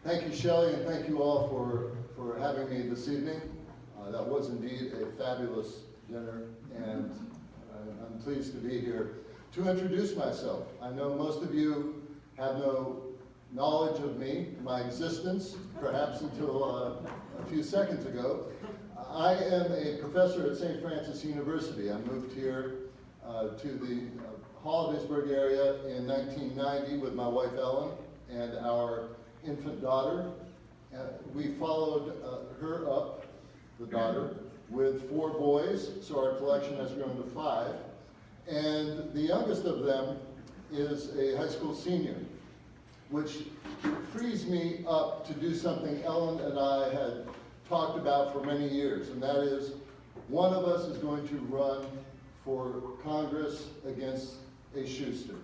Thank you, Shelley, and thank you all for having me this evening. That was indeed a fabulous dinner, and I'm pleased to be here to introduce myself. I know most of you have no knowledge of me, my existence, perhaps until a few seconds ago. I am a professor at St. Francis University. I moved here to the Hollidaysburg area in 1990 with my wife Ellen and our infant daughter. We followed her up, the daughter, with 4 boys, so our collection has grown to 5. And the youngest of them is a high school senior, which frees me up to do something Ellen and I had talked about for many years, and that is one of us is going to run for Congress against a Schuster.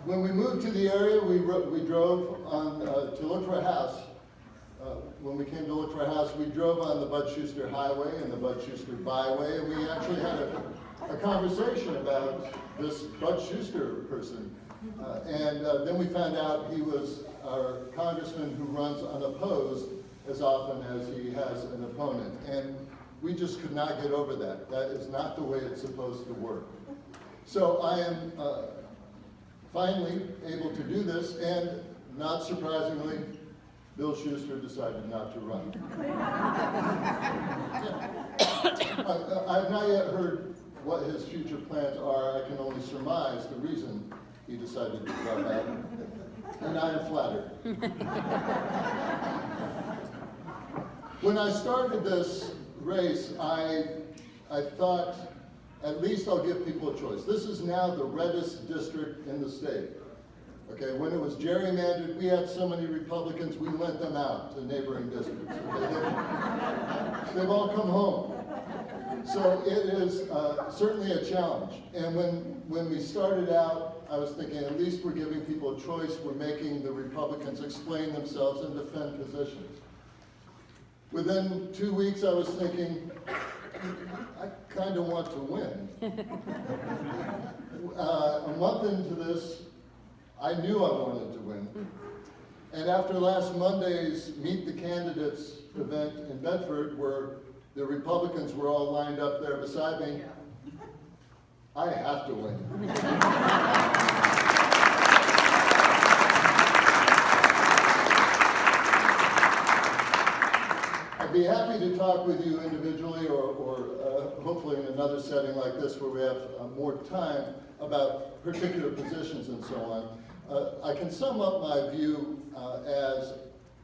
When we moved to the area, we drove on to look for a house. When we came to look for a house, we drove on the Bud Schuster Highway and the Bud Schuster Byway, and we actually had a conversation about this Bud Schuster person. And then we found out he was our congressman who runs unopposed as often as he has an opponent. And we just could not get over that. That is not the way it's supposed to work. So I am finally able to do this, and not surprisingly, Bill Schuster decided not to run. I've not yet heard what his future plans are. I can only surmise the reason he decided to drop out, and I am flattered. When I started this race, I thought, at least I'll give people a choice. This is now the reddest district in the state. Okay, when it was gerrymandered, we had so many Republicans, we lent them out to neighboring districts. Okay? They've all come home. So it is certainly a challenge. And when we started out, I was thinking, at least we're giving people a choice. We're making the Republicans explain themselves and defend positions. Within 2 weeks, I was thinking, I kind of want to win. A month into this, I knew I wanted to win. And after last Monday's Meet the Candidates event in Bedford, where the Republicans were all lined up there beside me, I have to win. I'd be happy to talk with you individually or hopefully in another setting like this where we have more time about particular positions and so on. I can sum up my view as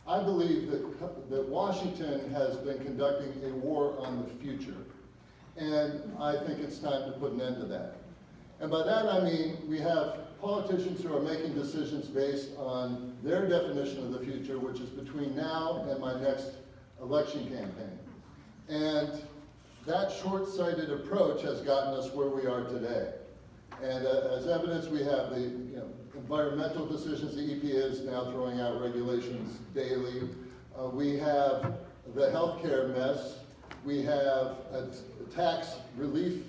I believe that Washington has been conducting a war on the future. And I think it's time to put an end to that. And by that I mean we have politicians who are making decisions based on their definition of the future, which is between now and my next election campaign. And that short-sighted approach has gotten us where we are today. And as evidence, we have the environmental decisions. The EPA is now throwing out regulations daily. We have the healthcare mess. We have a tax relief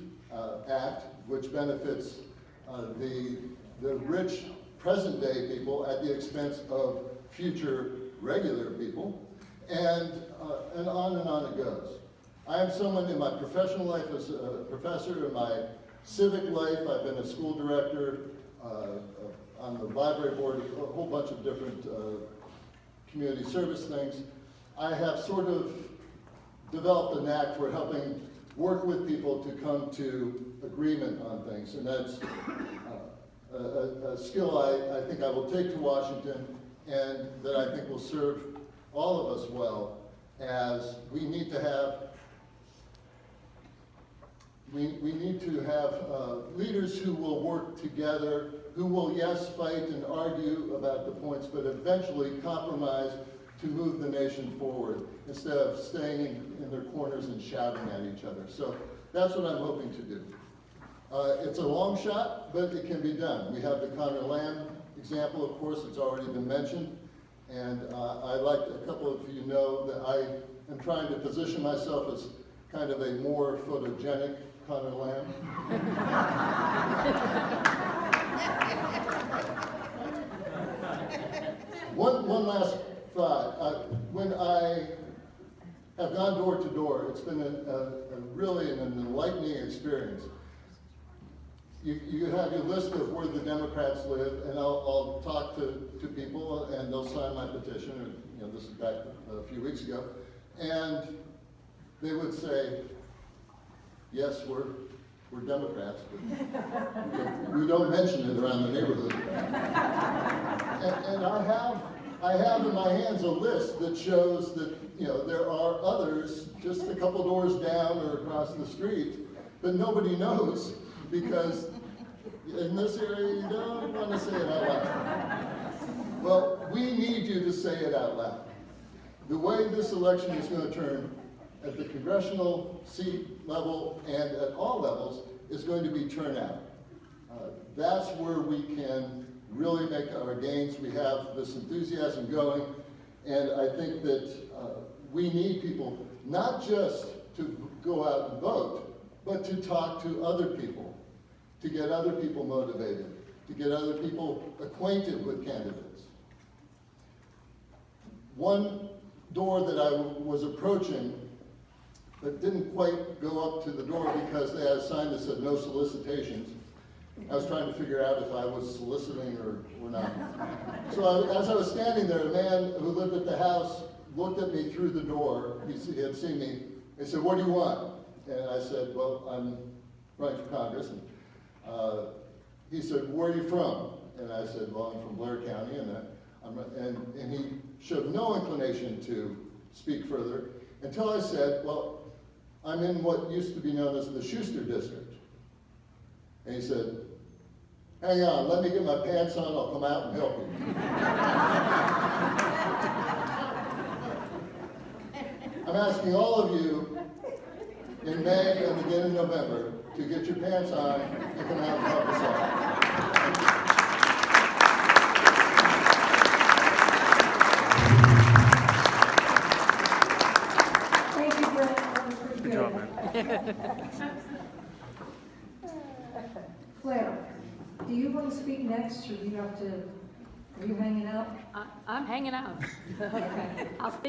act, which benefits the rich present-day people at the expense of future regular people. And on it goes. I am someone in my professional life as a professor, in my civic life, I've been a school director, on the library board, a whole bunch of different community service things. I have sort of developed a knack for helping work with people to come to agreement on things, and that's a skill I think I will take to Washington, and that I think will serve all of us well, as we need to have leaders who will work together, who will, yes, fight and argue about the points, but eventually compromise to move the nation forward instead of staying in their corners and shouting at each other. So that's what I'm hoping to do. It's a long shot, but it can be done. We have the Connor Lamb example, of course, it's already been mentioned. And I'd like a couple of you know that I am trying to position myself as kind of a more photogenic Connor Lamb. One last thought. When I have gone door to door, it's been really an enlightening experience. You have your list of where the Democrats live, and I'll talk to people, and they'll sign my petition. And, this is back a few weeks ago, and they would say, "Yes, we're Democrats, but we don't mention it around the neighborhood." And I have in my hands a list that shows that there are others just a couple doors down or across the street, but nobody knows, because in this area you don't want to say it out loud. Well, we need you to say it out loud. The way this election is going to turn at the congressional seat level and at all levels is going to be turnout. That's where we can really make our gains. We have this enthusiasm going, and I think that we need people not just to go out and vote, but to talk to other people, to get other people motivated, to get other people acquainted with candidates. One door that I was approaching but didn't quite go up to the door because they had a sign that said no solicitations. I was trying to figure out if I was soliciting or not. So as I was standing there, a man who lived at the house looked at me through the door. He had seen me. He said, "What do you want?" And I said, "Well, I'm running for Congress." And he said, "Where are you from?" And I said, "Well, I'm from Blair County." And he showed no inclination to speak further until I said, "Well, I'm in what used to be known as the Schuster District." And he said, "Hang on, let me get my pants on, I'll come out and help you." I'm asking all of you in May and again in November to get your pants on and come out and help us all. Thank you, Brent. That was pretty good. Good job, man. Claire, do you want to speak next, or do you have to, are you hanging out? I'm hanging out. Okay. I'll speak.